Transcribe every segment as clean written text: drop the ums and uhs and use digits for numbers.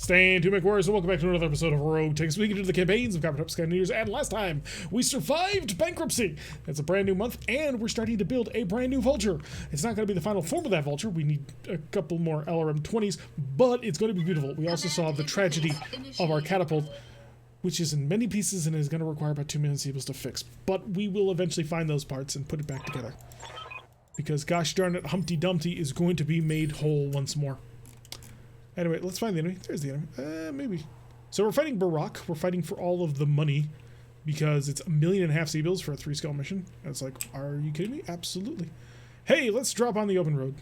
Staying to make warriors, and welcome back to another episode of RogueTech. This week into the campaigns of Coppertop Skyneers, and last time we survived bankruptcy. It's a brand new month, and we're starting to build a brand new vulture. It's not going to be the final form of that vulture. We need a couple more LRM 20s, but it's going to be beautiful. We also saw the tragedy of our catapult, which is in many pieces and is going to require about 2 million sequels to fix. But we will eventually find those parts and put it back together. Because gosh darn it, Humpty Dumpty is going to be made whole once more. Anyway, let's find the enemy. There's the enemy. Maybe. So we're fighting Barak. We're fighting for all of the money because it's 1.5 million sea bills for a 3-scale mission. And it's like, are you kidding me? Absolutely. Hey, let's drop on the open road.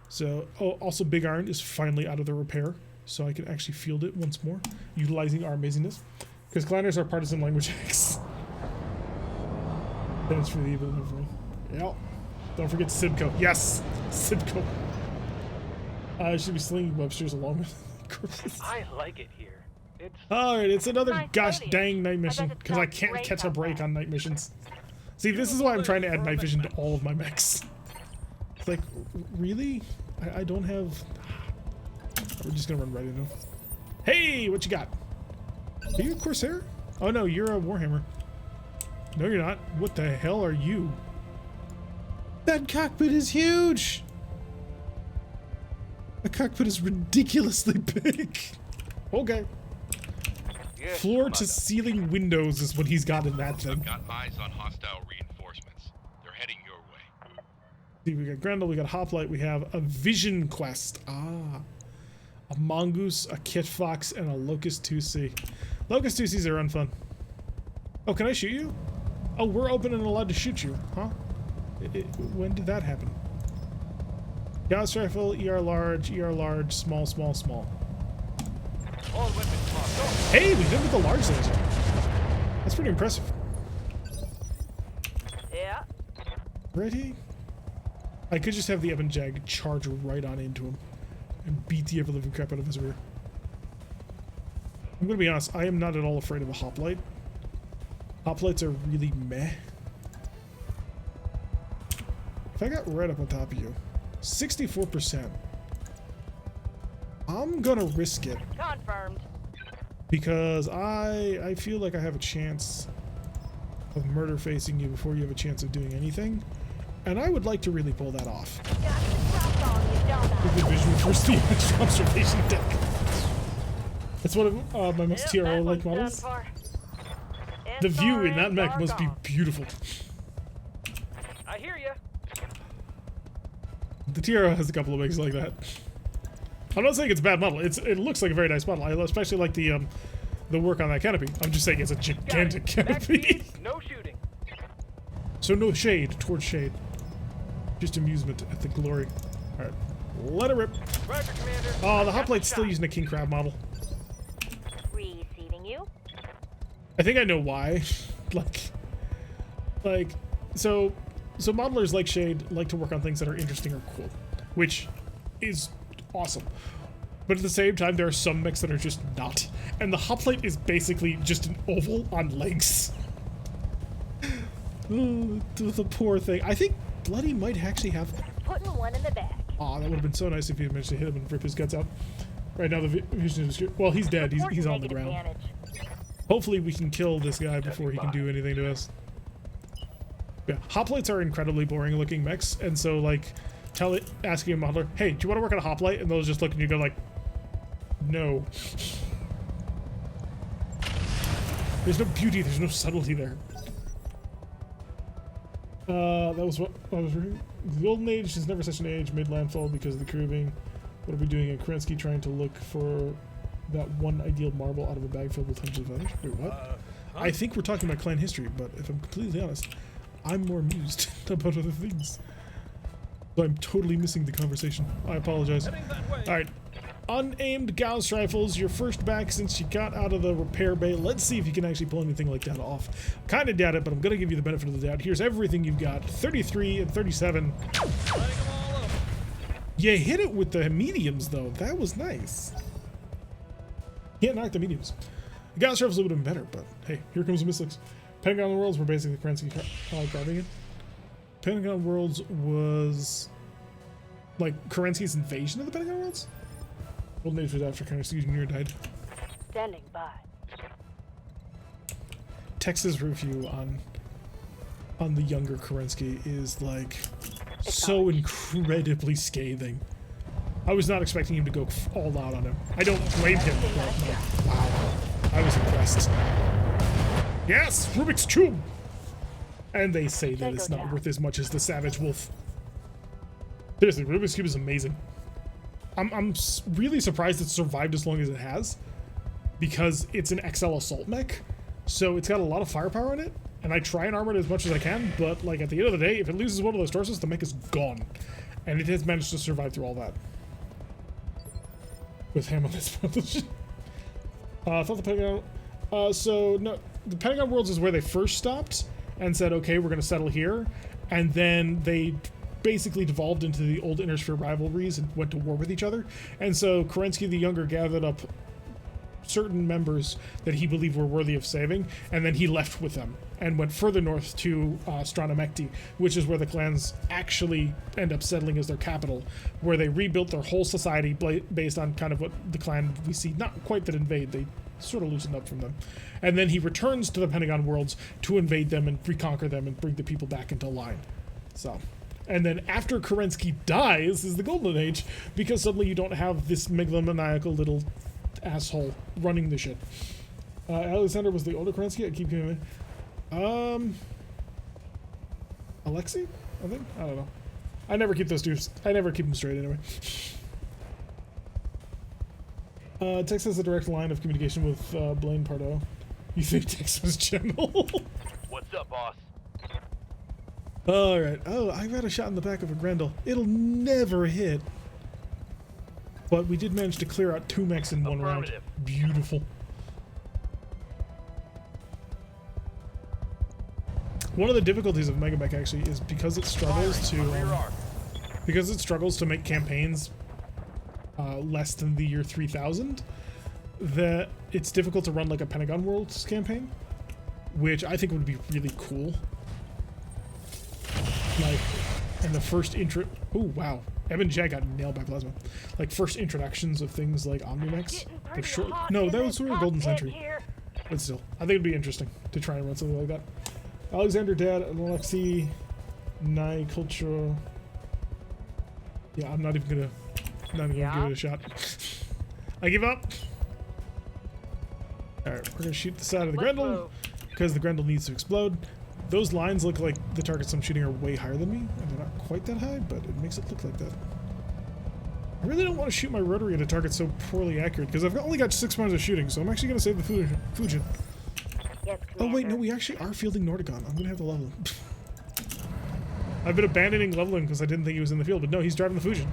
So, oh, also Big Iron is finally out of the repair, so I can actually field it once more, utilizing our amazingness. Because Kleiners are partisan language X. Then it's for the evil of me. Yep. Don't forget Sibco. Yes! Sibco. I should be slinging Websters along with corpses. I like it here. Alright, it's another nice gosh radio. dang night mission, because I can't catch a break on night missions. See, this is why I'm trying to add night vision to all of my mechs. It's like, really? I don't have... We're just gonna run right into him. Hey, what you got? Are you a Corsair? Oh no, you're a Warhammer. No, you're not. What the hell are you? That cockpit is huge! The cockpit is ridiculously big. Okay. Yes, Floor to Commander. ceiling windows is what he's got in that thing. I've got eyes on hostile reinforcements. They're heading your way. See, we got Grendel, we got Hoplite, we have a Vision Quest. Ah. A Mongoose, a Kit Fox, and a Locust 2C. Locust 2Cs are unfun. Oh, can I shoot you? Oh, we're open and allowed to shoot you, huh? When did that happen? Gauss rifle, ER large, small, small, small. All weapons locked on. Hey, we did with the large laser. That's pretty impressive. Yeah. Ready? I could just have the Eben Jag charge right on into him and beat the ever-living crap out of his rear. I'm gonna be honest, I am not at all afraid of a hoplite. Hoplites are really meh. If I got right up on top of you, 64%. I'm gonna risk it Confirmed. because I feel like I have a chance of murder facing you before you have a chance of doing anything, and I would like to really pull that off. Got the drop on you, don't With the Vision First the observation deck. That's one of my most TRO like models. The view in that mech must be beautiful. I hear you. The TRO has a couple of mechs like that. I'm not saying it's a bad model. It looks like a very nice model. I especially like the work on that canopy. I'm just saying it's a gigantic canopy. No shooting. So no shade towards shade. Just amusement at the glory. Alright. Let it rip. Roger, Commander. Oh, the Got hoplite's still shot. using a king crab model. Receiving you. I think I know why. So modelers like Shade like to work on things that are interesting or cool, which is awesome. But at the same time, there are some mechs that are just not. And the hoplite is basically just an oval on legs. Oh, the poor thing. I think Bloody might actually have... Putting one in the back. Aw, that would have been so nice if you had managed to hit him and rip his guts out. Right now, the vision is... Well, he's dead. He's on the ground. Advantage. Hopefully we can kill this guy before he can do anything to us. Yeah, hoplites are incredibly boring looking mechs, and so like asking a modeler, hey, do you want to work on a hoplite? And they'll just look at you and go like, no. There's no beauty, there's no subtlety there. That was what I was reading. The Golden Age is never such an age, made landfall because of the curving. What are we doing at Kerensky trying to look for that one ideal marble out of a bag filled with hundreds of others? Wait, what? I think we're talking about clan history, but if I'm completely honest, I'm more amused about other things. So I'm totally missing the conversation. I apologize. Alright. Unaimed Gauss rifles, your first back since you got out of the repair bay. Let's see if you can actually pull anything like that off. Kinda doubt it, but I'm gonna give you the benefit of the doubt. Here's everything you've got. 33 and 37. You hit it with the mediums, though. That was nice. Can't knock the mediums. The Gauss rifles would have been better, but hey, here comes the missiles. Pentagon Worlds were basically Kerensky carving it. Pentagon Worlds was like Kerensky's invasion of the Pentagon Worlds. Golden Age was after Kerensky Jr. died. Standing by. Texas review on the younger Kerensky is like so incredibly scathing. I was not expecting him to go all out on him. I don't blame him, but like, wow, I was impressed. Yes, Rubik's Cube! And they say that it's not worth as much as the Savage Wolf. Seriously, Rubik's Cube is amazing. I'm really surprised it survived as long as it has, because it's an XL assault mech, so it's got a lot of firepower in it, and I try and armor it as much as I can, but like at the end of the day, if it loses one of those torsos, the mech is gone. And it has managed to survive through all that. With him on this publish. I thought the Pentagon... so, no, the Pentagon Worlds is where they first stopped and said, okay, we're going to settle here. And then they basically devolved into the old Intersphere rivalries and went to war with each other. And so Kerensky the Younger gathered up certain members that he believed were worthy of saving, and then he left with them and went further north to Stranomekti, which is where the clans actually end up settling as their capital, where they rebuilt their whole society based on kind of what the clan we see, not quite that invade, they sort of loosened up from them. And then he returns to the Pentagon Worlds to invade them and reconquer them and bring the people back into line. So, and then after Kerensky dies is the Golden Age, because suddenly you don't have this megalomaniacal little asshole running the shit. Alexander was the older Kerensky. I keep getting Alexei, I think. I don't know. I never keep those dudes. I never keep them straight anyway. Tex has a direct line of communication with Blaine Pardo. You think Tex was general? What's up, boss? All right. Oh, I got a shot in the back of a Grendel. It'll never hit. But we did manage to clear out 2 mechs in one round. Beautiful. One of the difficulties of Megamech actually is because it struggles to make campaigns less than the year 3000, that it's difficult to run like a Pentagon Worlds campaign, which I think would be really cool. Like, in the first intro... Oh, wow. Evan Jag got nailed by Plasma. Like, first introductions of things like Omnimex. They're short... No, that was sort of Golden Century. But still, I think it'd be interesting to try and run something like that. Alexander Dad and Alexei Nye Culture. Yeah, I'm not even gonna give it a shot. I give up. Alright, we're gonna shoot the side of the Grendel because the Grendel needs to explode. Those lines look like the targets I'm shooting are way higher than me, and they're not quite that high, but it makes it look like that. I really don't want to shoot my rotary at a target so poorly accurate, because I've only got 6 rounds of shooting, so I'm actually going to save the Fujin. Yes, Oh wait, no, we actually are fielding Nordicon. I'm going to have to level him. I've been abandoning leveling because I didn't think he was in the field, but no, he's driving the Fujin.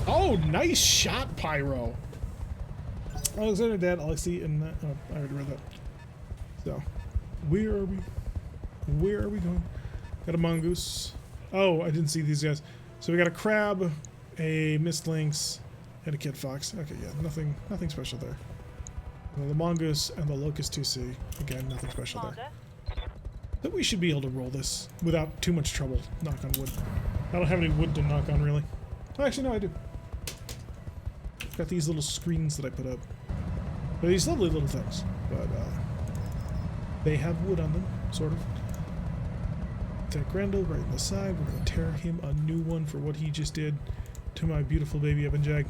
Oh, nice shot, Pyro! Alexander Dad, Alexei, and... oh, I already read that. So... Where are we? Where are we going? Got a mongoose. Oh, I didn't see these guys. So we got a crab, a mist lynx, and a kid fox. Okay, yeah, nothing special there. And the mongoose and the locust 2C. Again, nothing special there. But we should be able to roll this without too much trouble. Knock on wood. I don't have any wood to knock on, really. Oh, actually, no, I do. Got these little screens that I put up. They're these lovely little things, but they have wood on them, sort of. That Grendel right in the side. We're going to tear him a new one for what he just did to my beautiful baby Evan Jag.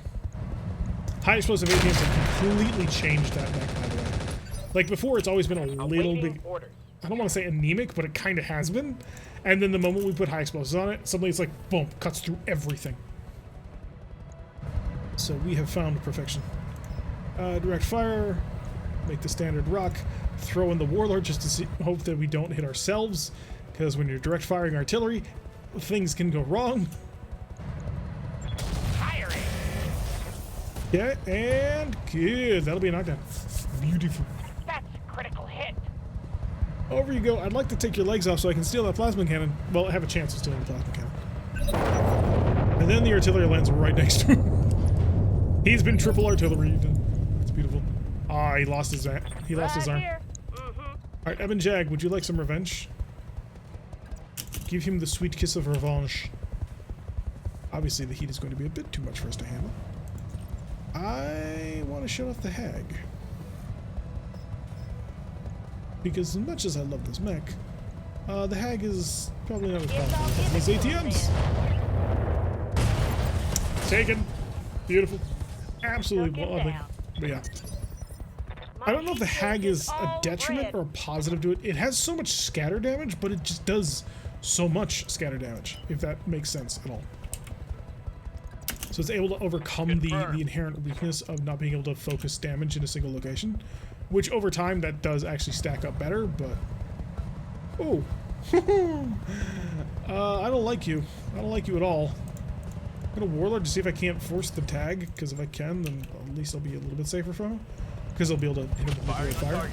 High explosive ATMs have completely changed that mech, by the way. Like before, it's always been a little bit, I don't want to say anemic, but it kind of has been. And then the moment we put high explosives on it, suddenly it's like, boom, cuts through everything. So we have found perfection. Direct fire, make the standard rock, throw in the Warlord just to hope that we don't hit ourselves, because when you're direct firing artillery, things can go wrong. Firing. Yeah, and good. That'll be a knockdown. Beautiful. That's a critical hit. Over you go. I'd like to take your legs off so I can steal that plasma cannon. Well, I have a chance of stealing the plasma cannon. And then the artillery lands right next to him. He's been triple artillery. It's beautiful. Ah, he lost his arm. Alright, Evan Jag, would you like some revenge? Give him the sweet kiss of revenge. Obviously, the heat is going to be a bit too much for us to handle. I want to shut off the Hag. Because as much as I love this mech, the Hag is probably not as powerful as these ATMs. Taken. Beautiful. Absolutely lovely. But yeah. I don't know if the Hag is a detriment or a positive to it. It has so much scatter damage, but it just does so much scatter damage, if that makes sense at all. So it's able to overcome the inherent weakness of not being able to focus damage in a single location, which over time that does actually stack up better, but... Oh! I don't like you. I don't like you at all. I'm gonna Warlord to see if I can't force the tag, because if I can, then at least I'll be a little bit safer from him. Because I'll be able to hit him with nuclear fire.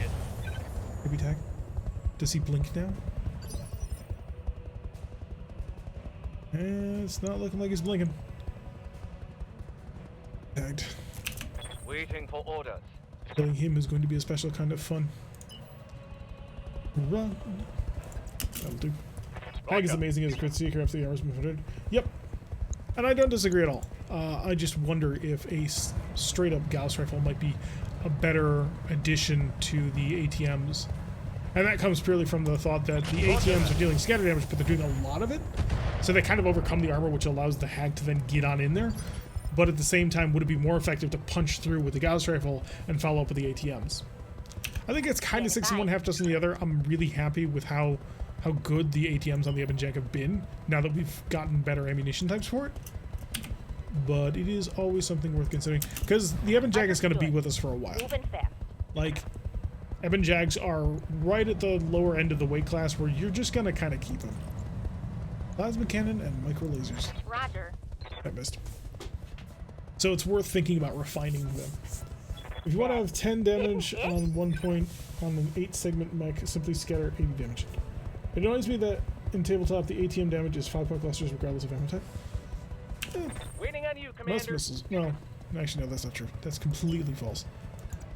Maybe tag. Does he blink now? It's not looking like he's blinking. Tagged. Waiting for orders. Killing him is going to be a special kind of fun. Run. That'll do. Hag is amazing as a crit seeker after the armor's movement. Yep. And I don't disagree at all. I just wonder if a straight up Gauss rifle might be a better addition to the ATMs. And that comes purely from the thought that the ATMs are dealing scatter damage, but they're doing a lot of it. So they kind of overcome the armor, which allows the Hag to then get on in there. But at the same time, would it be more effective to punch through with the Gauss rifle and follow up with the ATMs? I think it's kind of 6 in one, half dozen the other. I'm really happy with how good the ATMs on the Ebon-Jag have been, now that we've gotten better ammunition types for it. But it is always something worth considering, because the Ebon-Jag is going to be with us for a while. Like, Ebon-Jags are right at the lower end of the weight class where you're just going to kind of keep them. Plasma cannon and micro lasers. Roger. I missed. So it's worth thinking about refining them. If you want to have 10 damage on 1 point on an 8-segment mech, simply scatter 80 damage. It annoys me that in tabletop the ATM damage is 5-point clusters regardless of ammo type. Waiting on you, Most Commander. missiles. No, actually no, that's not true. That's completely false.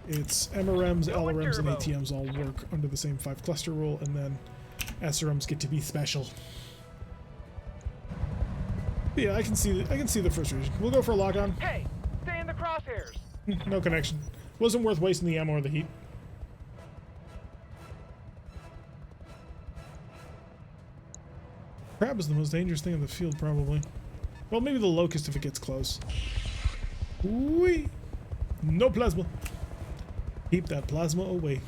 It's MRMs, LRMs, and ATMs all work under the same 5 cluster rule, and then SRMs get to be special. But yeah, I can see the frustration. We'll go for a lock on. Hey, stay in the crosshairs. No connection. Wasn't worth wasting the ammo or the heat. Crab is the most dangerous thing in the field, probably. Well, maybe the locust if it gets close. Whee! No plasma. Keep that plasma away.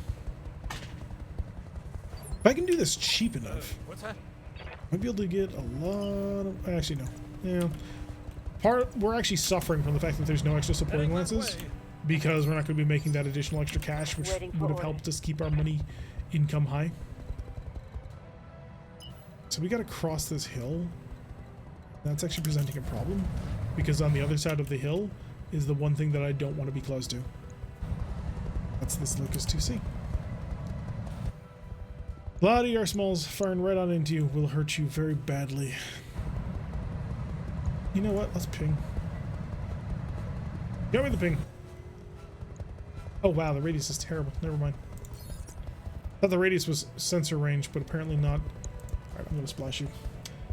If I can do this cheap enough, What's that? I'd be able to get a lot of... Actually, no. Yeah. We're actually suffering from the fact that there's no extra supporting lances, because we're not going to be making that additional extra cash, which would have helped us keep our money income high. So we got to cross this hill. That's actually presenting a problem, because on the other side of the hill is the one thing that I don't want to be close to. That's this Locust 2C. A lot of Yarsmalls firing right on into you will hurt you very badly. You know what? Let's ping. Give me the ping. Oh wow, the radius is terrible. Never mind. Thought the radius was sensor range, but apparently not. Alright, I'm gonna splash you.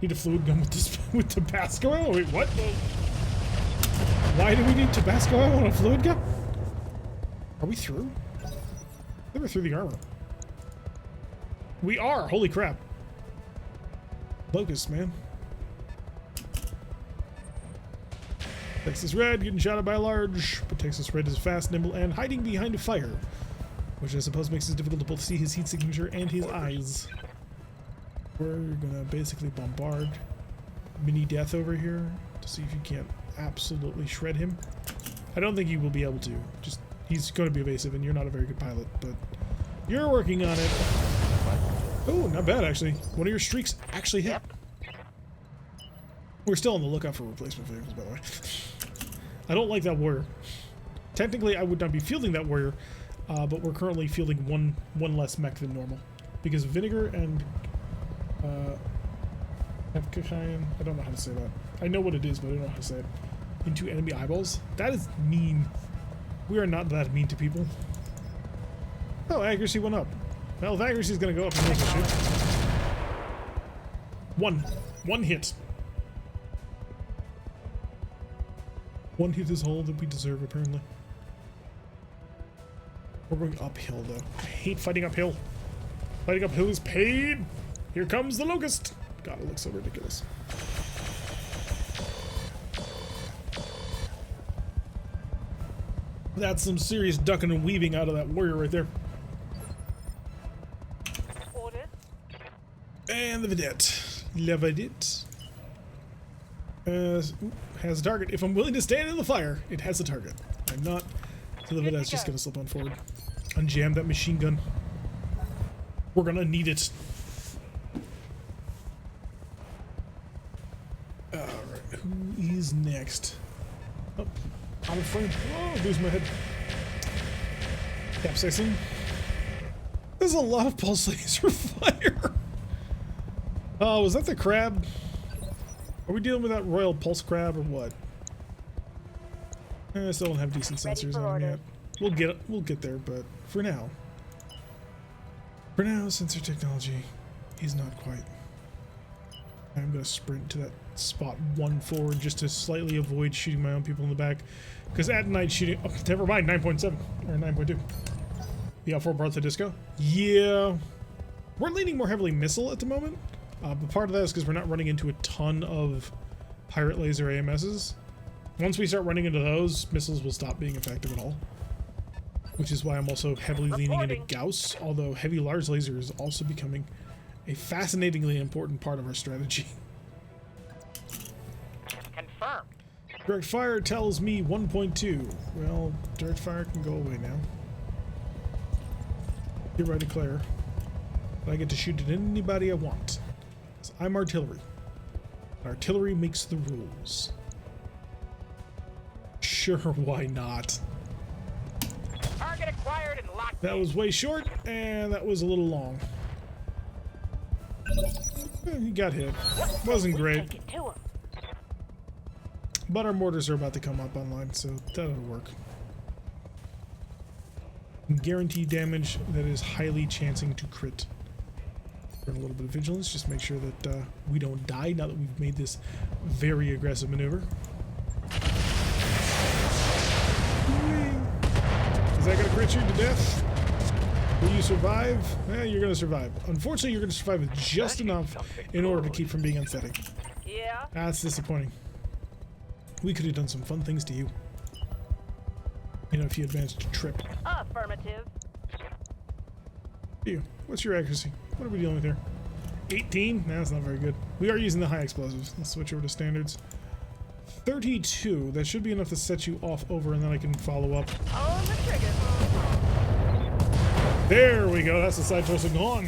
Need a fluid gun with this with Tabasco ammo? Wait, what? Why do we need Tabasco ammo on a fluid gun? Are we through? I think we're through the armor. We are! Holy crap. Locust, man. Texas Red getting shot at by a large, but Texas Red is fast, nimble, and hiding behind a fire, which I suppose makes it difficult to both see his heat signature and his eyes. We're gonna basically bombard Mini Death over here to see if you can't absolutely shred him. I don't think you will be able to. Just he's going to be evasive, and you're not a very good pilot, but you're working on it. Oh, not bad actually. One of your streaks actually hit. We're still on the lookout for replacement vehicles, by the way. I don't like that warrior. Technically, I would not be fielding that warrior, but we're currently fielding one less mech than normal, because Vinegar and I don't know how to say that. I know what it is, but I don't know how to say it. Into enemy eyeballs? That is mean. We are not that mean to people. Oh, accuracy went up. Well, if accuracy is going to go up, make a shit. One hit. One hit is all that we deserve, apparently. We're going uphill, though. I hate fighting uphill. Fighting uphill is pain. Here comes the locust. God, it looks so ridiculous. That's some serious ducking and weaving out of that warrior right there. Orders. And the vedette. La vedette. Has a target. If I'm willing to stand in the fire, it has a target. I'm not. So the vedette's just going to slip on forward. Unjam that machine gun. We're going to need it. Alright, who is next? Oh, out of frame. Oh, lose my head. Capsicum. There's a lot of pulse laser fire. Oh, was that the crab? Are we dealing with that royal pulse crab or what? I still don't have decent sensors on them yet. We'll get there, but for now, sensor technology is not quite. I'm gonna sprint to that spot 1 forward just to slightly avoid shooting my own people in the back, because at night shooting. Oh, never mind, 9.7 or 9.2. The L4 brought the disco. Yeah, we're leaning more heavily missile at the moment, but part of that is because we're not running into a ton of pirate laser AMSs. Once we start running into those, missiles will stop being effective at all. Which is why I'm also heavily leaning into Gauss, although heavy large laser is also becoming a fascinatingly important part of our strategy. Confirmed. Direct fire tells me 1.2. Well, direct fire can go away now. Hereby declare that I get to shoot at anybody I want. 'Cause I'm artillery. Artillery makes the rules. Sure, why not? Target acquired and locked. That was way short, and that was a little long. He got hit. Wasn't great. Take it to him. But our mortars are about to come up online, so that'll work. Guaranteed damage that is highly chancing to crit. Burn a little bit of vigilance, just make sure that we don't die now that we've made this very aggressive maneuver. Is that gonna crit you to death? Will you survive? You're gonna survive. Unfortunately, you're gonna survive with just enough in order to keep from being unsteady. Yeah. That's disappointing. We could have done some fun things to you. You know, if you advanced to trip. Affirmative. You. What's your accuracy? What are we dealing with here? 18? Nah, that's not very good. We are using the high explosives. Let's switch over to standards. 32. That should be enough to set you off over, and then I can follow up. On the trigger. There we go. That's the side torso gone.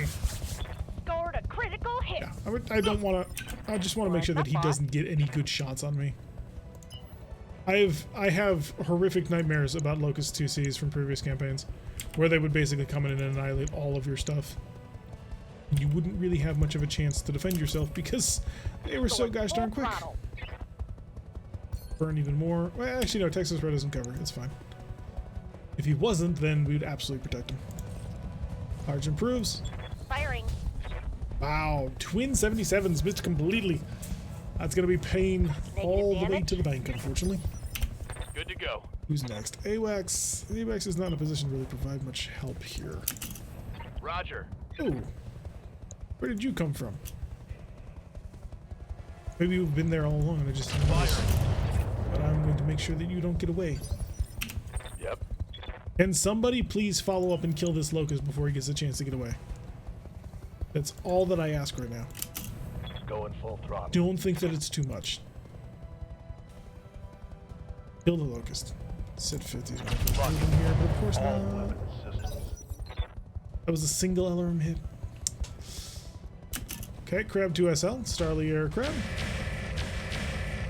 Scored a critical hit. Yeah, I don't want to. I just want to make sure that he doesn't get any good shots on me. I have horrific nightmares about Locust 2Cs from previous campaigns, where they would basically come in and annihilate all of your stuff. You wouldn't really have much of a chance to defend yourself because they were so gosh darn quick. Burn even more. Well, actually, no, Texas Red doesn't cover. It's fine. If he wasn't, then we would absolutely protect him. Large improves. Firing. Wow, twin 77s missed completely. That's going to be pain all the way to the bank, unfortunately. Good to go. Who's next? AWACS. AWACS is not in a position to really provide much help here. Roger. Ooh. Where did you come from? Maybe you've been there all along and I just didn't notice. But I'm going to make sure that you don't get away. Yep. Can somebody please follow up and kill this locust before he gets a chance to get away? That's all that I ask right now. Going full throttle. Don't think that it's too much. Kill the locust. Set 50s right here, but of course not. That was a single LRM hit. Okay, Crab 2SL, Starly Air Crab.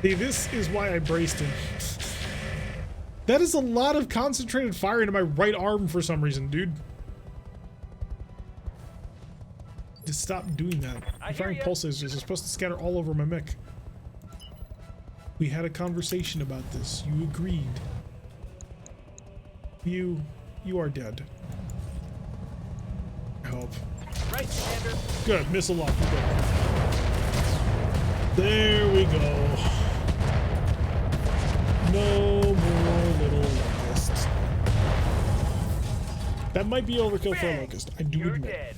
See, this is why I braced him. That is a lot of concentrated fire into my right arm for some reason, dude. Just stop doing that. I'm firing pulses. They're supposed to scatter all over my mech. We had a conversation about this. You agreed. You are dead. I hope. Right, Commander. Good. Missile lock. We're good. There we go. No That might be overkill for a Bang! locust. I do You're admit. dead.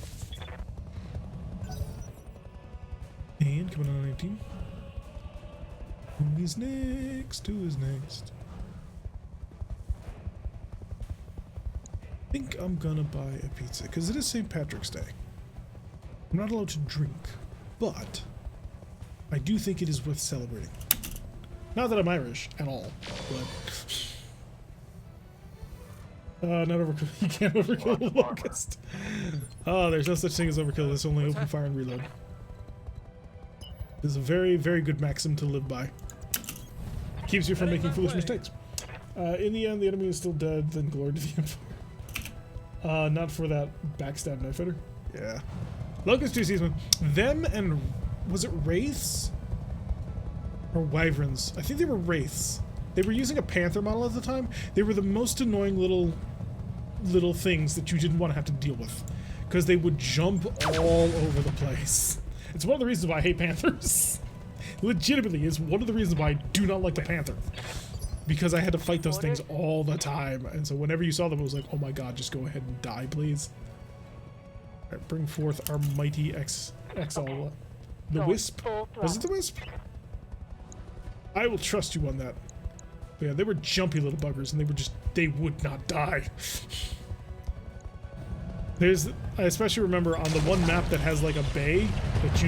And coming on 19. Who is next? Who is next? I think I'm gonna buy a pizza because it is St. Patrick's Day. I'm not allowed to drink, but I do think it is worth celebrating. Not that I'm Irish at all, but not overkill. You can't overkill a locust. Oh, there's no such thing as overkill. It's only open fire and reload. This is a very, very good maxim to live by. Keeps you from making foolish mistakes. In the end, the enemy is still dead, then glory to the Empire. Not for that backstab knife hitter. Yeah. Locust 2 seasman. Them and... was it wraiths? Or wyverns? I think they were wraiths. They were using a panther model at the time. They were the most annoying little things that you didn't want to have to deal with. Because they would jump all over the place. It's one of the reasons why I hate panthers. Legitimately, is one of the reasons why I do not like the panther. Because I had to fight those things all the time. And so whenever you saw them, it was like, oh my god, just go ahead and die, please. Alright, bring forth our mighty XL. The Wisp? Was it the Wisp? I will trust you on that. But yeah, they were jumpy little buggers, and they would not die. I especially remember on the one map that has like a bay that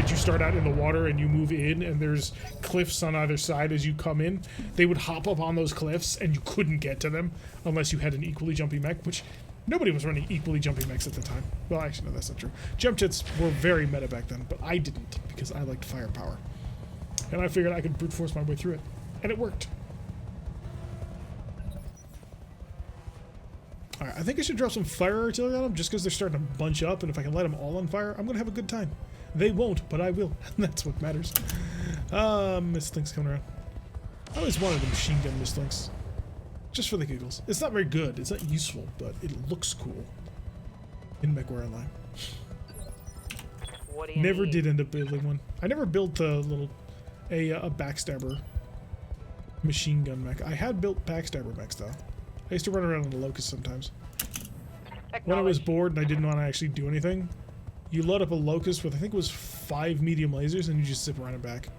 you start out in the water and you move in, and there's cliffs on either side as you come in. They would hop up on those cliffs, and you couldn't get to them unless you had an equally jumpy mech, which nobody was running equally jumpy mechs at the time. Well, actually, no, that's not true. Jump jets were very meta back then, but I didn't because I liked firepower, and I figured I could brute force my way through it, and it worked. Alright, I think I should drop some fire artillery on them just because they're starting to bunch up, and if I can light them all on fire, I'm going to have a good time. They won't, but I will. That's what matters. Mistlink's coming around. I always wanted a machine gun Mistlinks. Just for the giggles. It's not very good. It's not useful, but it looks cool. In MechWarrior Online. What do you Never need? did end up building one. I never built a backstabber machine gun mech. I had built backstabber mechs, though. I used to run around on the Locust sometimes. When I was bored and I didn't want to actually do anything, you load up a Locust with, I think it was 5 medium lasers, and you just zip around and back.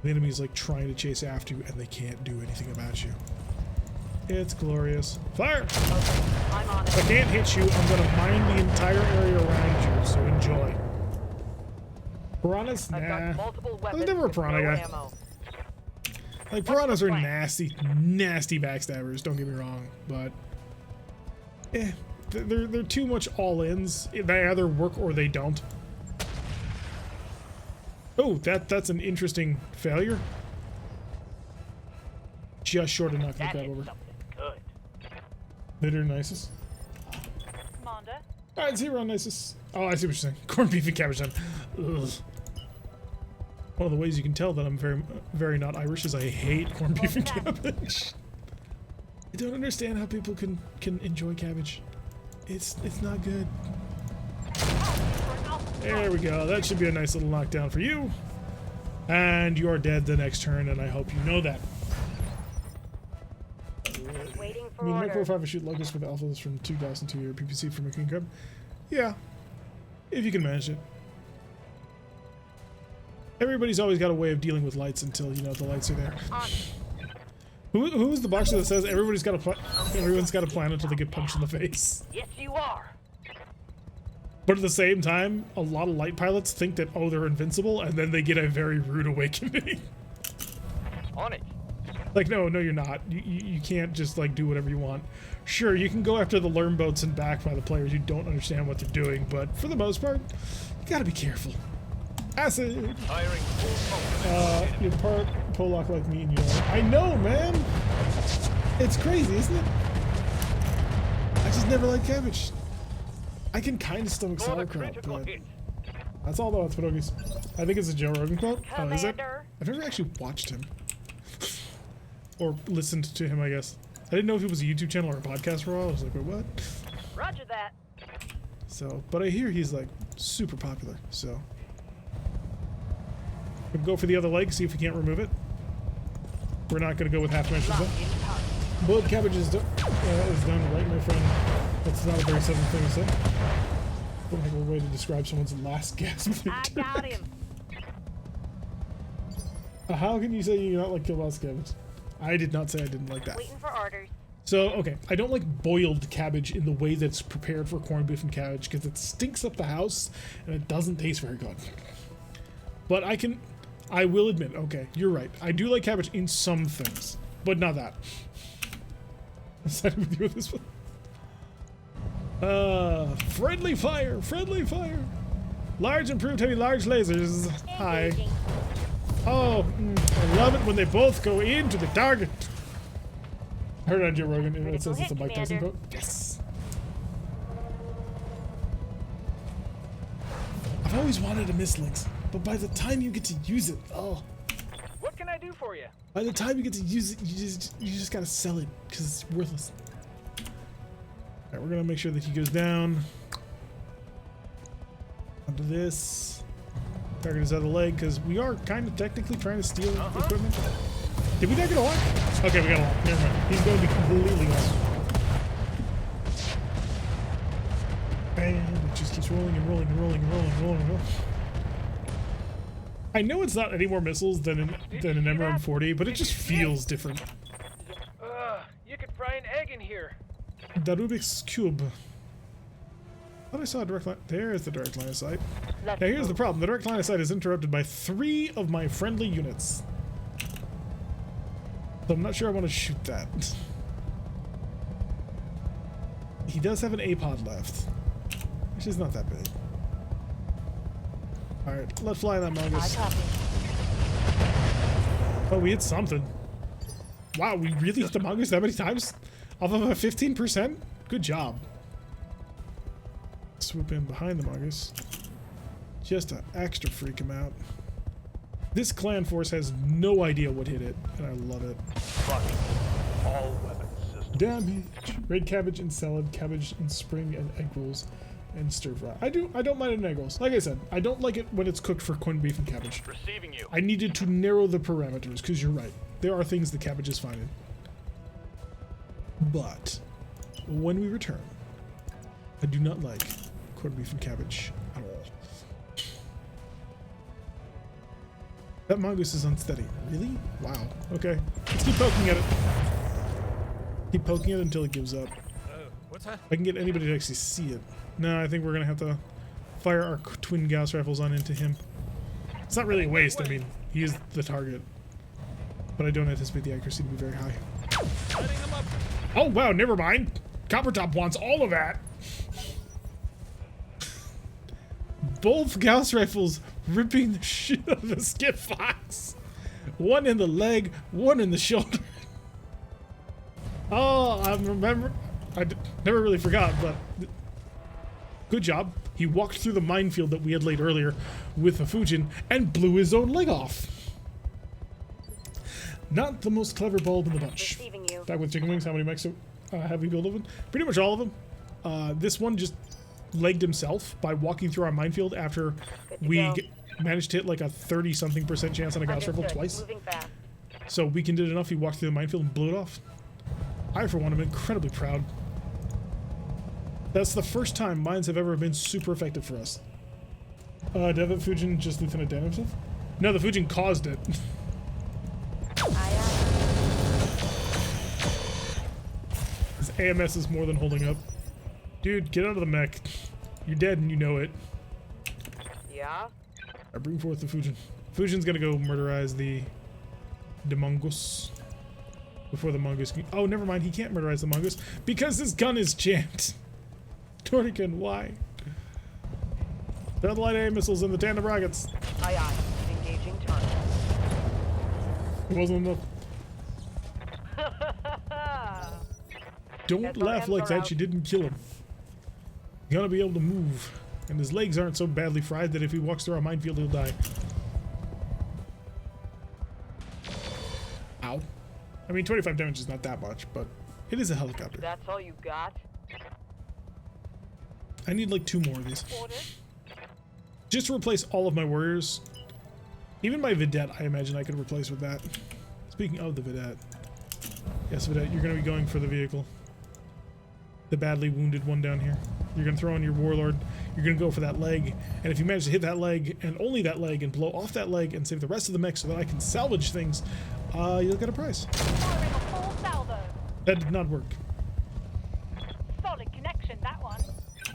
The enemy's like trying to chase after you, and they can't do anything about you. It's glorious. Fire! Okay, I'm on If I it. can't hit you, I'm gonna mine the entire area around you, so enjoy. Piranhas? I've got Nah. multiple I was weapons. never a with piranha no guy. ammo. Like, piranhas are plan? nasty, nasty backstabbers, don't get me wrong, but they're too much all-ins. They either work or they don't. Oh, that's an interesting failure. Just short of knocking the That crab is over. something good. Bitter Nisus. Commander, Alright, zero Nisus. Oh, I see what you're saying. Corned beef and cabbage then. Ugh. One of the ways you can tell that I'm very, very not Irish is I hate corned beef and cabbage. I don't understand how people can enjoy cabbage. It's not good. There we go. That should be a nice little knockdown for you. And you're dead the next turn, and I hope you know that. waiting I for mean, orders. Mech 45 shoot Locust with alphas from 2002 year PPC from a King Crab. Yeah. If you can manage it. Everybody's always got a way of dealing with lights until, you know, the lights are there. On. Who's the boxer that says everyone's got a plan until they get punched in the face? Yes, you are. But at the same time, a lot of light pilots think that, oh, they're invincible, and then they get a very rude awakening. On it. Like, no, you're not. You can't just, like, do whatever you want. Sure, you can go after the learn boats and back by the players who don't understand what they're doing, but for the most part, you gotta be careful. Acid! Firing full focus. You're part Polak like me and you are. I know, man! It's crazy, isn't it? I just never liked cabbage. I can kind of stomach Score a sauerkraut, critical but hit. that's all about pierogies. I think it's a Joe Rogan quote. Oh, is it? Commander. I've never actually watched him. Or listened to him, I guess. I didn't know if it was a YouTube channel or a podcast for a while. I was like, wait, what? Roger that. So, but I hear he's like super popular, so. We'll go for the other leg, see if we can't remove it. We're not going to go with half dimension Locked stuff. in time. Boiled cabbage is done right, my friend. That's not a very southern thing to say. What a heck of a way to describe someone's last gasp. I got him. How can you say you not like kielbasa cabbage? I did not say I didn't like that. Waiting for orders. So, okay, I don't like boiled cabbage in the way that's prepared for corned beef and cabbage because it stinks up the house and it doesn't taste very good. But I will admit, okay, you're right. I do like cabbage in some things, but not that. I'm siding with you with this one. Friendly fire, friendly fire. Large improved heavy large lasers. Hi. Engaging. Oh, I love it when they both go into the target. I heard on Joe Rogan, and it says it's a Mike Tyson quote. Yes. I've always wanted a mislinks, but by the time you get to use it, oh. What can I do for you? By the time you get to use it, you just gotta sell it because it's worthless. Alright, we're gonna make sure that he goes down. Onto this. Target is out of the leg because we are kind of technically trying to steal equipment. Did we not get a lock? Okay, we got a lock. Never mind. He's going to be completely gone. And it just keeps rolling and rolling and rolling and rolling and rolling and rolling. I know it's not any more missiles than an MRM-40, but it just feels different. You could fry an egg in here. The Rubik's Cube. I thought I saw a direct line. There's the direct line of sight. Now here's the problem. The direct line of sight is interrupted by 3 of my friendly units. So I'm not sure I want to shoot that. He does have an A-pod left, which is not that big. Alright, let fly that mongoose. Oh, we hit something. Wow, we really hit the mongoose that many times? Off of a 15%? Good job. Swoop in behind the mongoose. Just to extra freak him out. This clan force has no idea what hit it, and I love it. All weapon systems. Damage. Red cabbage and salad, cabbage and spring and egg rolls, and stir fry. I don't mind an egg rolls. Like I said, I don't like it when it's cooked for corned beef and cabbage. Receiving you. I needed to narrow the parameters, because you're right. There are things the cabbage is fine in. But, when we return, I do not like corned beef and cabbage at all. That mongoose is unsteady. Really? Wow. Okay. Let's keep poking at it. Keep poking it until it gives up. What's that? I can get anybody to actually see it. No, I think we're gonna have to fire our twin Gauss rifles on into him. It's not really a waste. I mean, he is the target. But I don't anticipate the accuracy to be very high. Setting them up. Oh, wow, never mind. Coppertop wants all of that. Both Gauss rifles ripping the shit out of the skip fox. One in the leg, one in the shoulder. Oh, I remember. Never really forgot, but good job. He walked through the minefield that we had laid earlier with a Fujin and blew his own leg off. Not the most clever bulb in the bunch. Receiving you. Back with chicken wings, how many mechs have we built of them? Pretty much all of them. This one just legged himself by walking through our minefield after we managed to hit like a 30-something% chance on a Gauss rifle twice. Moving fast. So Weekend did enough, he walked through the minefield and blew it off. I, for one, am incredibly proud. That's the first time mines have ever been super effective for us. Devin Fujin just Lieutenant Dan himself? No, the Fujin caused it. His AMS is more than holding up. Dude, get out of the mech. You're dead and you know it. Yeah? I bring forth the Fujin. Fujin's gonna go murderize the mongoose. Before the mongoose can... Oh, never mind. He can't murderize the mongoose because his gun is jammed. Tornican, why? Down the light aim missiles and the tandem rockets. Aye aye. Engaging target. It wasn't enough. Don't laugh like that. You didn't kill him. He's gonna be able to move. And his legs aren't so badly fried that if he walks through our minefield, he'll die. Ow. I mean, 25 damage is not that much, but it is a helicopter. That's all you got? I need like 2 more of these. Order? Just to replace all of my warriors. Even my Vidette, I imagine I could replace with that. Speaking of the Vidette. Yes, but you're going to be going for the vehicle. The badly wounded one down here. You're going to throw on your warlord. You're going to go for that leg. And if you manage to hit that leg, and only that leg, and blow off that leg, and save the rest of the mech so that I can salvage things, you'll get a prize. Firing a full salvo. That did not work. Solid connection, that one.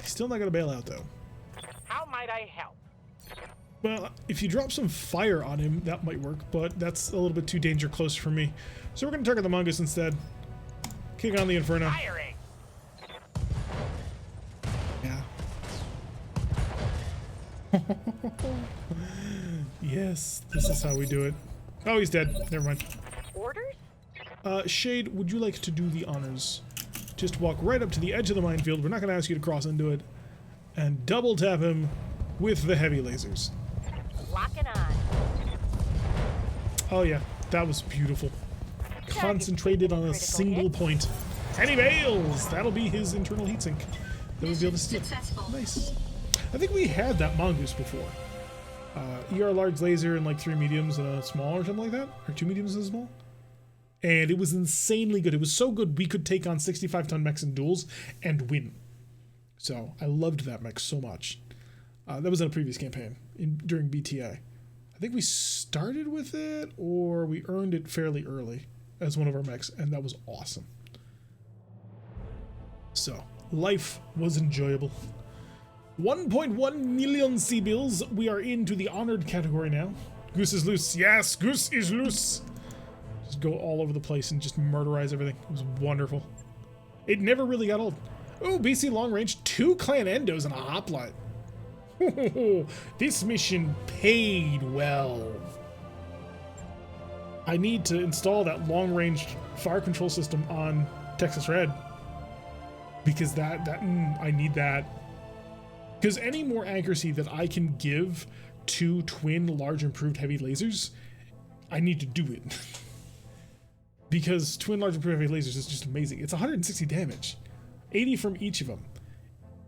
He's still not going to bail out, though. How might I help? Well, if you drop some fire on him, that might work, but that's a little bit too danger close for me. So we're going to target the Mongoose instead. Kick on the Inferno. Firing. Yeah. Yes, this is how we do it. Oh, he's dead. Never mind. Orders? Shade, would you like to do the honors? Just walk right up to the edge of the minefield. We're not going to ask you to cross into it. And double tap him with the heavy lasers. Locking on. Oh yeah, that was beautiful. Concentrated on a single point. And he bails! That'll be his internal heatsink. That was the other steal. Nice. I think we had that Mongoose before. ER large laser and like 3 mediums and a small or something like that. Or 2 mediums and a small. And it was insanely good. It was so good we could take on 65-ton mechs in duels and win. So I loved that mech so much. That was in a previous campaign during BTA. I think we started with it or we earned it fairly early as one of our mechs, and that was awesome. So life was enjoyable. 1.1 million C-bills. We are into the honored category now. Goose is loose. Yes, Goose is loose. Just go all over the place and just murderize everything. It was wonderful. It never really got old. Oh, BC long range, 2 clan endos and a hoplite. This mission paid well. I need to install that long range fire control system on Texas Red. Because I need that. Because any more accuracy that I can give to twin large improved heavy lasers, I need to do it. Because twin large improved heavy lasers is just amazing. It's 160 damage. 80 from each of them.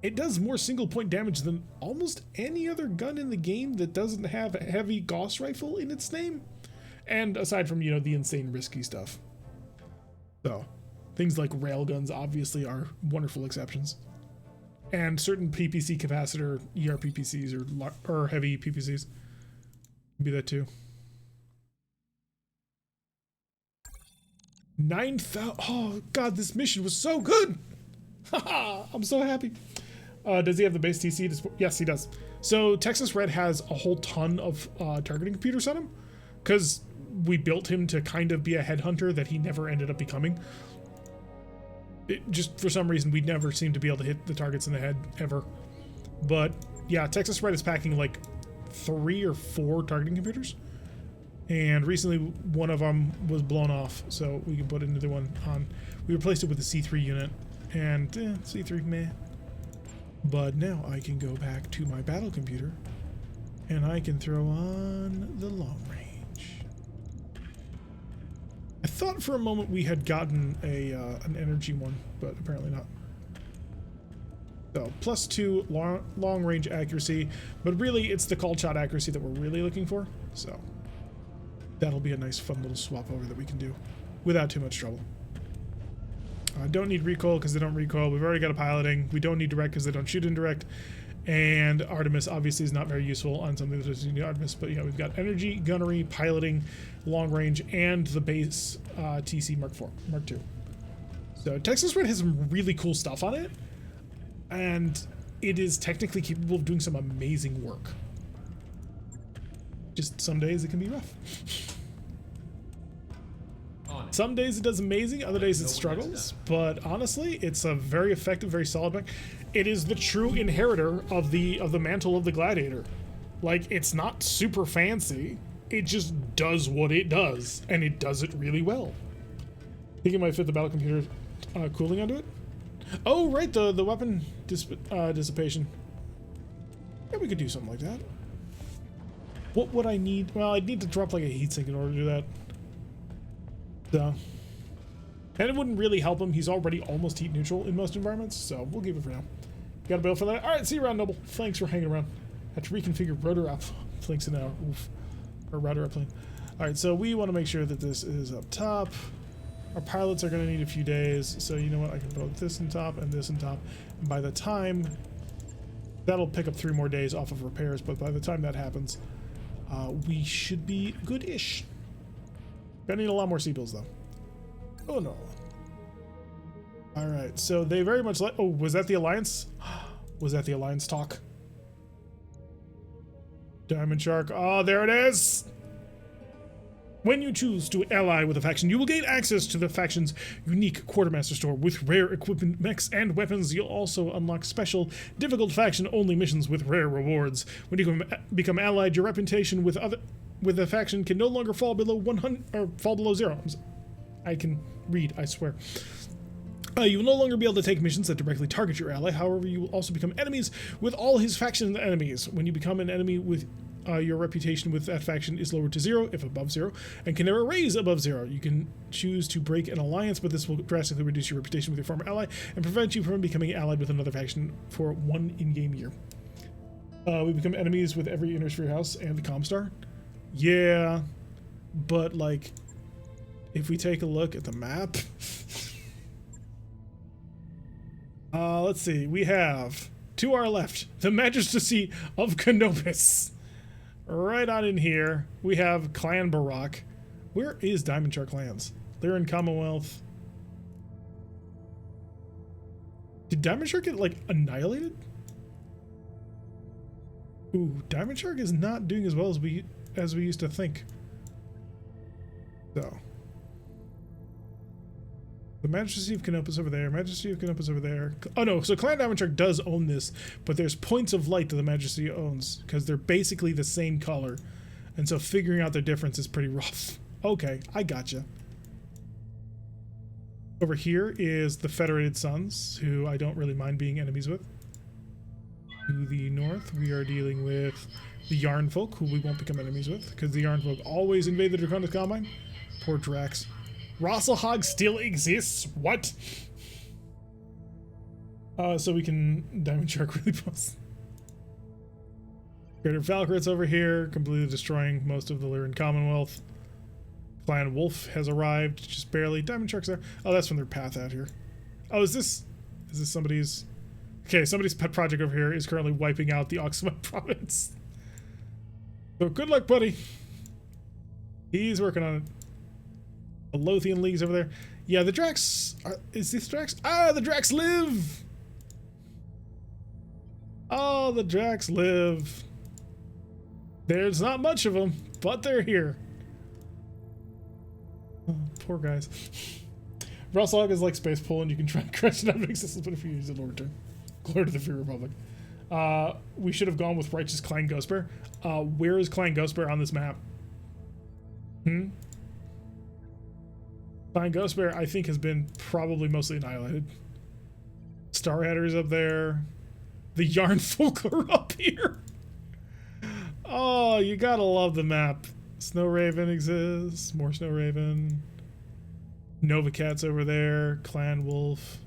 It does more single point damage than almost any other gun in the game that doesn't have a heavy Gauss rifle in its name. And aside from, you know, the insane risky stuff. So, things like railguns obviously are wonderful exceptions. And certain PPC capacitor ER PPCs or heavy PPCs can be that too. 9,000. Oh god, this mission was so good. Haha, I'm so happy. Does he have the base TC? Yes, he does. So Texas Red has a whole ton of targeting computers on him because we built him to kind of be a headhunter that he never ended up becoming. Just for some reason, we never seemed to be able to hit the targets in the head ever. But yeah, Texas Red is packing like 3 or 4 targeting computers. And recently one of them was blown off, so we can put another one on. We replaced it with a C3 unit, and C3 meh. But now I can go back to my battle computer, and I can throw on the long range. I thought for a moment we had gotten an energy one, but apparently not. So +2 long range accuracy, but really it's the call shot accuracy that we're really looking for. So that'll be a nice fun little swap over that we can do without too much trouble. Don't need recoil because they don't recoil. We've already got a piloting. We don't need direct because they don't shoot indirect. And Artemis obviously is not very useful on something that doesn't need Artemis, but yeah, we've got energy, gunnery, piloting, long range, and the base TC Mark II. So Texas Red has some really cool stuff on it, and it is technically capable of doing some amazing work. Just some days it can be rough. Some days it does amazing, other days it struggles, but honestly, it's a very effective, very solid mech. It is the true inheritor of the mantle of the Gladiator. Like, it's not super fancy, it just does what it does, and it does it really well. I think it might fit the battle computer cooling onto it. Oh, right, the weapon dissipation. Yeah, we could do something like that. What would I need? Well, I'd need to drop like a heatsink in order to do that. So, and it wouldn't really help him. He's already almost heat neutral in most environments, so we'll give it for now. Got a bill for that. All right, see you around, Noble. Thanks for hanging around. Have to reconfigure rotor up flanks in our router up plane. All right, so we want to make sure that this is up top. Our pilots are going to need a few days, so you know what? I can put this on top and this on top. And by the time... That'll pick up 3 more days off of repairs, but by the time that happens, we should be good-ish. Gonna need a lot more seabills, though. Oh, no. Alright, so they very much like... Oh, was that the Alliance? Was that the Alliance talk? Diamond Shark. Oh, there it is! When you choose to ally with a faction, you will gain access to the faction's unique quartermaster store with rare equipment, mechs, and weapons. You'll also unlock special, difficult faction-only missions with rare rewards. When you become allied, your reputation with a faction can no longer fall below 100 or fall below 0. I can read, I swear. You will no longer be able to take missions that directly target your ally. However, you will also become enemies with all his faction enemies. When you become an enemy with your reputation with that faction is lowered to 0 if above 0 and can never raise above 0. You can choose to break an alliance, but this will drastically reduce your reputation with your former ally and prevent you from becoming allied with another faction for 1 in-game year. We become enemies with every Inner Sphere house and the Comstar. Yeah, but like, if we take a look at the map, let's see. We have to our left the Magistracy of Canopus. Right on in here, we have Clan Barak. Where is Diamond Shark Clans? They're in Commonwealth. Did Diamond Shark get, like, annihilated? Ooh, Diamond Shark is not doing as well as we used to think. So. The Majesty of Canopus over there, Majesty of Canopus over there. Oh no, so Clan Diamond Shark does own this, but there's points of light that the Majesty owns, because they're basically the same color. And so figuring out their difference is pretty rough. Okay, I gotcha. Over here is the Federated Sons, who I don't really mind being enemies with. To the north, we are dealing with the Yarn Folk, who we won't become enemies with, because the Yarn Folk always invade the Draconis Combine. Poor Drax. Rosselhog still exists? What? So we can Diamond Shark really close. Greater Valkyrit's over here, completely destroying most of the Lyran Commonwealth. Clan Wolf has arrived, just barely. Diamond Shark's there. Oh, that's from their path out here. Oh, is this somebody's... Okay, somebody's pet project over here is currently wiping out the Oxumite province. So good luck, buddy. He's working on it. The Lothian League's over there. Yeah, the Drax... is this Drax? Ah, the Drax live! Oh, the Drax live. There's not much of them, but they're here. Oh, poor guys. Rosselhog is like Space Pool, and you can try and crush it out of existence, but if you use it, it'll return. Glory to the Free Republic. We should have gone with Righteous Clan Ghostbear. Where is Clan Ghostbear on this map? Clan Ghostbear, I think, has been probably mostly annihilated. Starhatter's up there. The Yarn Folk are up here. Oh, you gotta love the map. Snow Raven exists. More Snow Raven. Nova Cat's over there. Clan Wolf.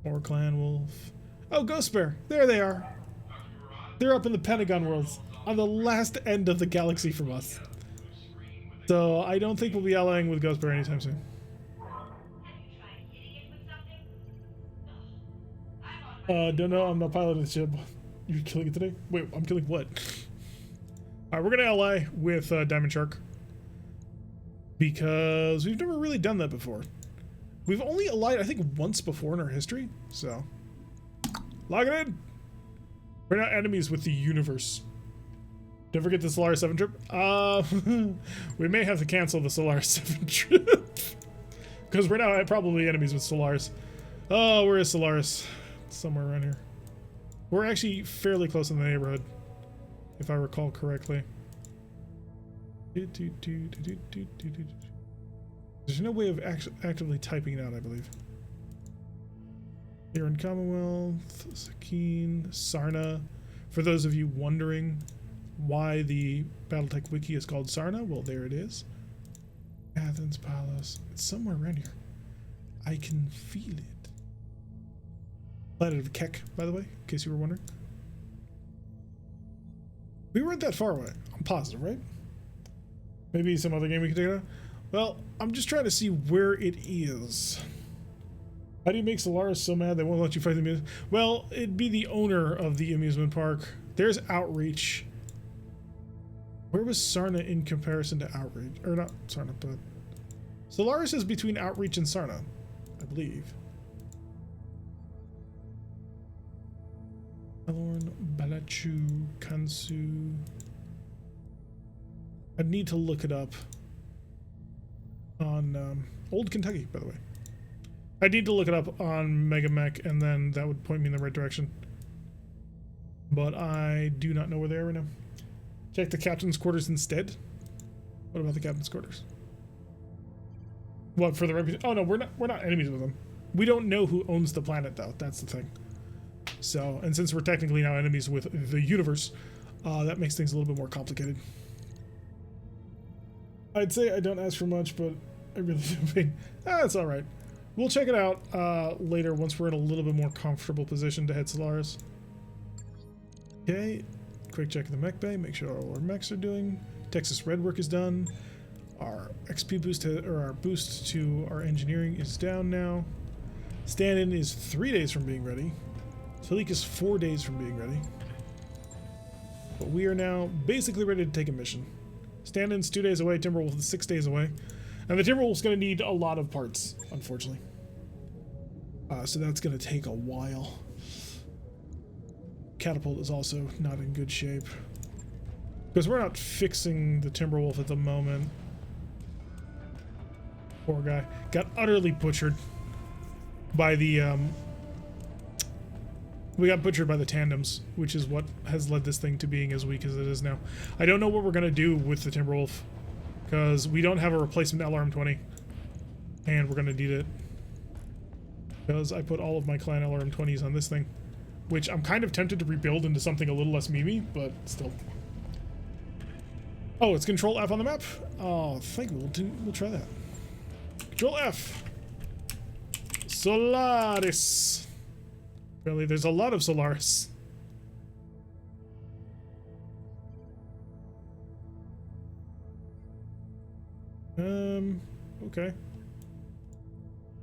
More Clan Wolf. Oh, Ghostbear. There they are. They're up in the Pentagon worlds. On the last end of the galaxy from us. So I don't think we'll be allying with Ghostbear anytime soon. Don't know. I'm not piloting the ship. You're killing it today? Wait, I'm killing what? Alright, we're gonna ally with Diamond Shark. Because we've never really done that before. We've only allied, I think, once before in our history. So, log it in. We're not enemies with the universe. Don't forget the Solaris 7 trip. We may have to cancel the Solaris 7 trip. Because we're now probably enemies with Solaris. Oh, where is Solaris? Somewhere around here. We're actually fairly close in the neighborhood, if I recall correctly. There's no way of actively typing it out, I believe. Here in Commonwealth, Sakine, Sarna. For those of you wondering why the BattleTech wiki is called Sarna, well, there it is. Athens Palace. It's somewhere around here. I can feel it. Planet of Keck, by the way, in case you were wondering. We weren't that far away. I'm positive, right? Maybe some other game we could take it out. Well, I'm just trying to see where it is. How do you make Solaris so mad they won't let you fight the amusement? Well, it'd be the owner of the amusement park. There's Outreach. Where was Sarna in comparison to Outreach? Or not Sarna, but... Solaris is between Outreach and Sarna, I believe. Alorn, Balachu, Kansu... I'd need to look it up on Old Kentucky, by the way. I need to look it up on Megamech, and then that would point me in the right direction. But I do not know where they are right now. Check the captain's quarters instead. What about the captain's quarters? What, for the reputation? Oh no, we're not enemies with them. We don't know who owns the planet though. That's the thing. So, and since we're technically now enemies with the universe, that makes things a little bit more complicated. I'd say I don't ask for much, but I really do think it's all right. We'll check it out later once we're in a little bit more comfortable position to head Solaris. Okay, quick check of the mech bay, make sure all our mechs are doing. Texas Red work is done. Our XP boost, or our boost to our engineering is down now. Stand-in is 3 days from being ready. Salik is 4 days from being ready. But we are now basically ready to take a mission. Stand-in's 2 days away, Timberwolf is 6 days away. And the Timberwolf's going to need a lot of parts, unfortunately. So that's going to take a while. Catapult is also not in good shape. Because we're not fixing the Timberwolf at the moment. Poor guy. Got utterly butchered by the, we got butchered by the tandems, which is what has led this thing to being as weak as it is now. I don't know what we're going to do with the Timberwolf, because we don't have a replacement LRM-20, and we're going to need it. Because I put all of my clan LRM-20s on this thing, which I'm kind of tempted to rebuild into something a little less memey, but still. Oh, it's Control F on the map? Oh, I think we'll try that. Control F. Solaris. Really, there's a lot of Solaris. Okay.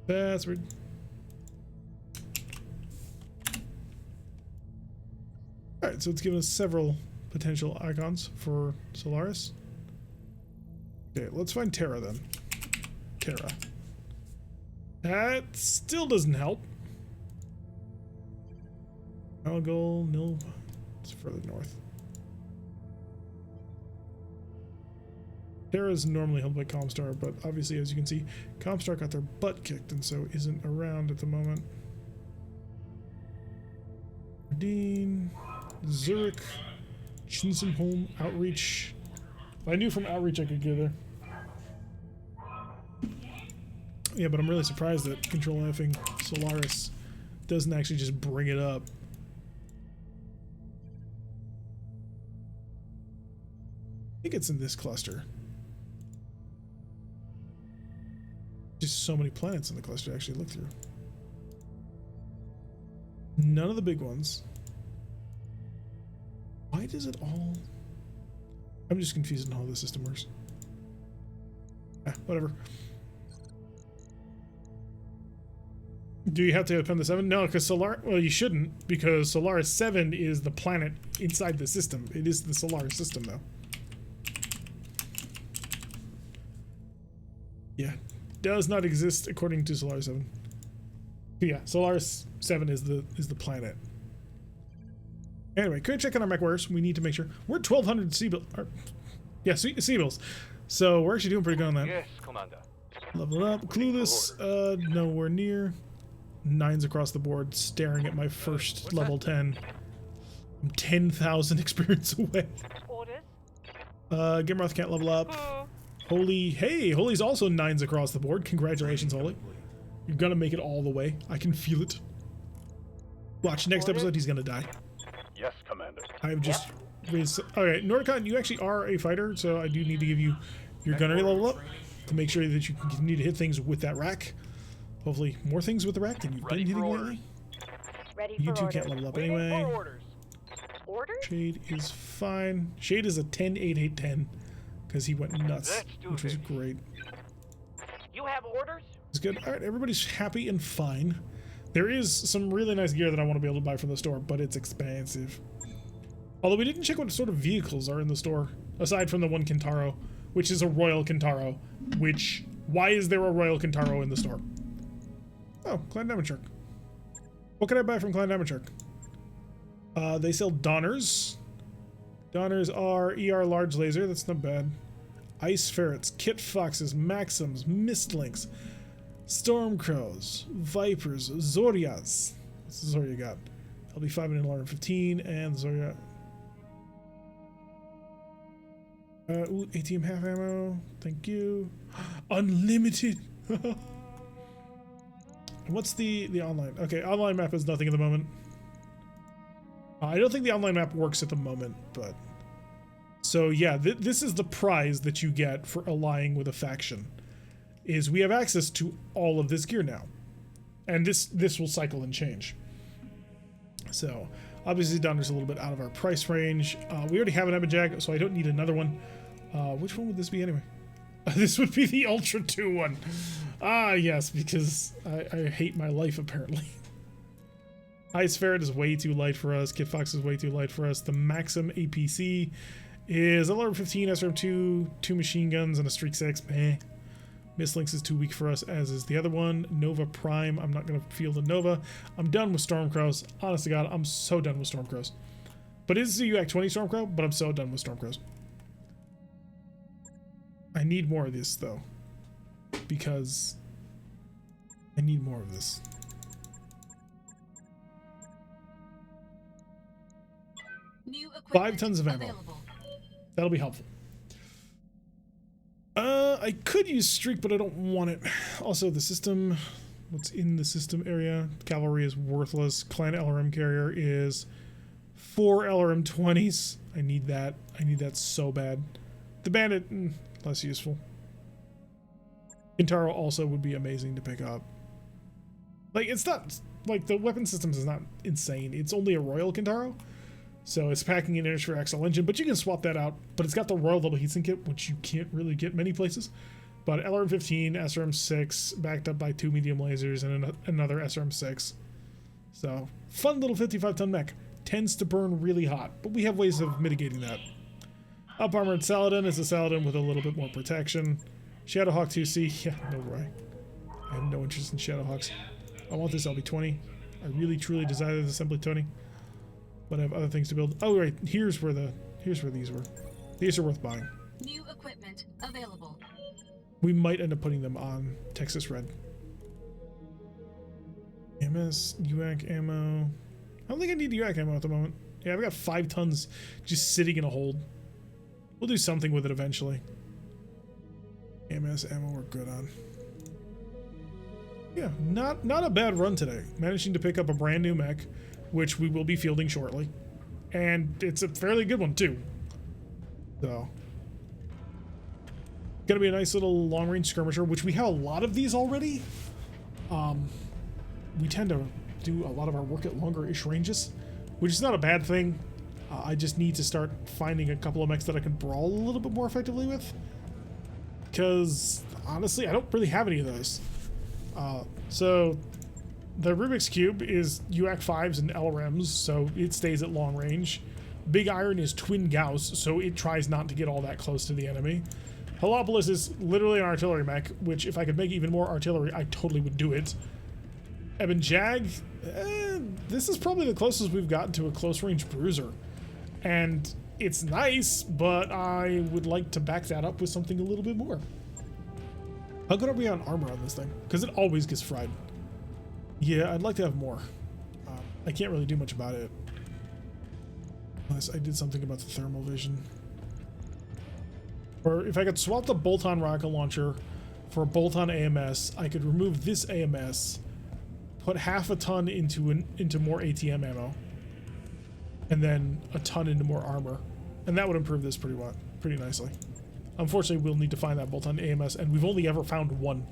That's weird. Alright, so it's given us several potential icons for Solaris. Okay, let's find Terra then. Terra. That still doesn't help. Algol, no, it's further north. Terra is normally held by Comstar, but obviously, as you can see, Comstar got their butt kicked and so isn't around at the moment. Dean, Zurich, Chinsenholm, Outreach. If I knew from Outreach I could get there. Yeah, but I'm really surprised that Control Fing Solaris doesn't actually just bring it up. I think it's in this cluster. Just so many planets in the cluster to actually look through. None of the big ones. Why does it all... I'm just confused on how the system works. Whatever. Do you have to append the 7? No, because well, you shouldn't, because Solaris 7 is the planet inside the system. It is the Solaris system, though. Yeah. Does not exist according to Solaris 7. But yeah, Solaris 7 is the planet. Anyway, could check on our mech wares. We need to make sure we're 1,200 Sea-Bills. Yeah, Sea-Bills. So we're actually doing pretty good on that. Yes, Commander. Level up. Clueless, nowhere near. 9s across the board, staring at my first level 10. I'm 10,000 experience away. Orders. Gimroth can't level up. Holy, hey, Holy's also 9s across the board. Congratulations, Holy. You're gonna make it all the way. I can feel it. Watch, next episode he's gonna die. Yes, Commander. I've just raised... Okay, Nordicon, you actually are a fighter, so I do need to give you your gunnery level up to make sure that you can continue to hit things with that rack. Hopefully more things with the rack than you've been hitting lately. Ready You for two orders. can't level up anyway. Orders? Shade is fine. Shade is a 10-8-8-10 because he went nuts, Let's do which was this. great. You have orders? It's good. All right, everybody's happy and fine. There is some really nice gear that I want to be able to buy from the store, but it's expensive. Although we didn't check what sort of vehicles are in the store, aside from the one Kintaro, which is a Royal Kintaro, which... Why is there a Royal Kintaro in the store? Oh, Clan Diamond Shark. What can I buy from Clan Diamond Shark? They sell Donners. Donners are ER Large Laser, that's not bad. Ice Ferrets, Kit Foxes, Maxims, Mistlinks, Storm Crows, Vipers, Zorias. What's the Zoria got? LB5 and LR15, and Zoria. Ooh, ATM half ammo. Thank you. Unlimited. What's the online? Okay, online map is nothing at the moment. I don't think the online map works at the moment, but... So yeah, this is the prize that you get for allying with a faction. Is we have access to all of this gear now. And this will cycle and change. So, obviously Donner's a little bit out of our price range. We already have an Ebonjag, so I don't need another one. Which one would this be anyway? This would be the Ultra 2 one. Ah, yes, because I hate my life, apparently. Ice Ferret is way too light for us. Kit Fox is way too light for us. The Maxim APC is LR15, SRM2, 2 machine guns, and a Streak 6. Meh. Mistlinks is too weak for us, as is the other one. Nova Prime. I'm not going to field a Nova. I'm done with Stormcrows. Honest to God, I'm so done with Stormcrows. But it is a UAC 20 Stormcrow, but I'm so done with Stormcrows. I need more of this, though. Because I need more of this. New 5 tons of ammo. available. That'll be helpful. I could use Streak, but I don't want it. Also, the system, what's in the system area? Cavalry is worthless. Clan LRM carrier is 4 LRM 20s. I need that. I need that so bad. The bandit, less useful. Kintaro also would be amazing to pick up. Like, it's not, like, the weapon systems is not insane. It's only a Royal Kintaro. So it's packing an inch for Axle engine, but you can swap that out. But it's got the Royal Double Heatsink kit, which you can't really get many places. But LRM-15, SRM-6, backed up by 2 medium lasers and another SRM-6. So, fun little 55-ton mech. Tends to burn really hot, but we have ways of mitigating that. Up Armored Saladin is a Saladin with a little bit more protection. Shadowhawk 2C, yeah, no way. I have no interest in Shadowhawks. I want this LB-20. I really, truly desire this Assembly 20. But I have other things to build. Oh, right. Here's where these were. These are worth buying. New equipment available. We might end up putting them on Texas Red. MS, UAC ammo. I don't think I need UAC ammo at the moment. Yeah, I've got 5 tons just sitting in a hold. We'll do something with it eventually. MS ammo we're good on. Yeah, not a bad run today. Managing to pick up a brand new mech, which we will be fielding shortly. And it's a fairly good one, too. So. Gonna be a nice little long-range skirmisher, which we have a lot of these already. We tend to do a lot of our work at longer-ish ranges, which is not a bad thing. I just need to start finding a couple of mechs that I can brawl a little bit more effectively with. Because, honestly, I don't really have any of those. So... The Rubik's Cube is UAC 5s and LRMs, so it stays at long range. Big Iron is Twin Gauss, so it tries not to get all that close to the enemy. Helopolis is literally an artillery mech, which if I could make even more artillery, I totally would do it. Ebonjag, this is probably the closest we've gotten to a close-range bruiser. And it's nice, but I would like to back that up with something a little bit more. How good are we on armor on this thing? Because it always gets fried. Yeah, I'd like to have more. I can't really do much about it. Unless I did something about the thermal vision. Or if I could swap the bolt-on rocket launcher for a bolt-on AMS, I could remove this AMS, put half a ton into more ATM ammo, and then a ton into more armor. And that would improve this pretty nicely. Unfortunately, we'll need to find that bolt-on AMS, and we've only ever found one,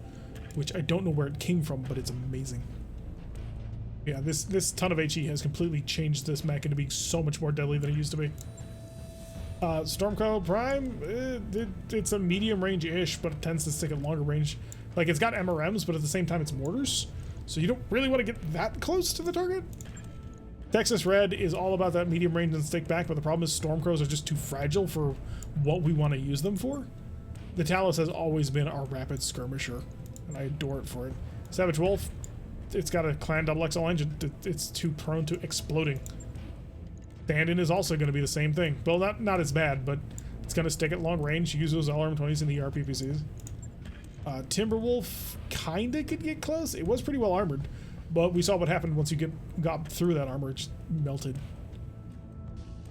which I don't know where it came from, but it's amazing. Yeah, this ton of HE has completely changed this mech into being so much more deadly than it used to be. Stormcloud Prime, it's a medium range-ish, but it tends to stick at longer range. Like, it's got MRMs, but at the same time it's mortars. So you don't really want to get that close to the target. Texas Red is all about that medium range and stick back, but the problem is Stormcrows are just too fragile for what we want to use them for. The Talus has always been our rapid skirmisher, and I adore it for it. Savage Wolf, it's got a Clan XXL engine. It's too prone to exploding. Stand-in is also going to be the same thing. Well, not as bad, but it's going to stick at long range. Use those LRM-20s in the RPPCs. Timberwolf kind of could get close. It was pretty well armored, but we saw what happened once you got through that armor. It just melted.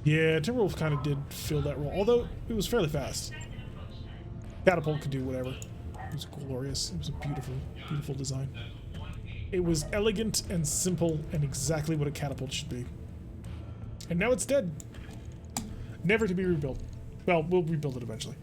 Yeah, Timberwolf kind of did fill that role, although it was fairly fast. Catapult could do whatever. It was glorious. It was a beautiful, beautiful design. It was elegant and simple and exactly what a catapult should be. And now it's dead. Never to be rebuilt. Well, we'll rebuild it eventually.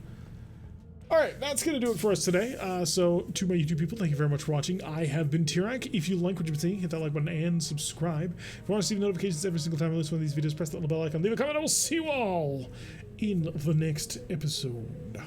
Alright, that's going to do it for us today. So, to my YouTube people, thank you very much for watching. I have been Tyrak. If you like what you've been seeing, hit that like button and subscribe. If you want to see notifications every single time I release one of these videos, press that little bell icon. Leave a comment, and we'll see you all in the next episode.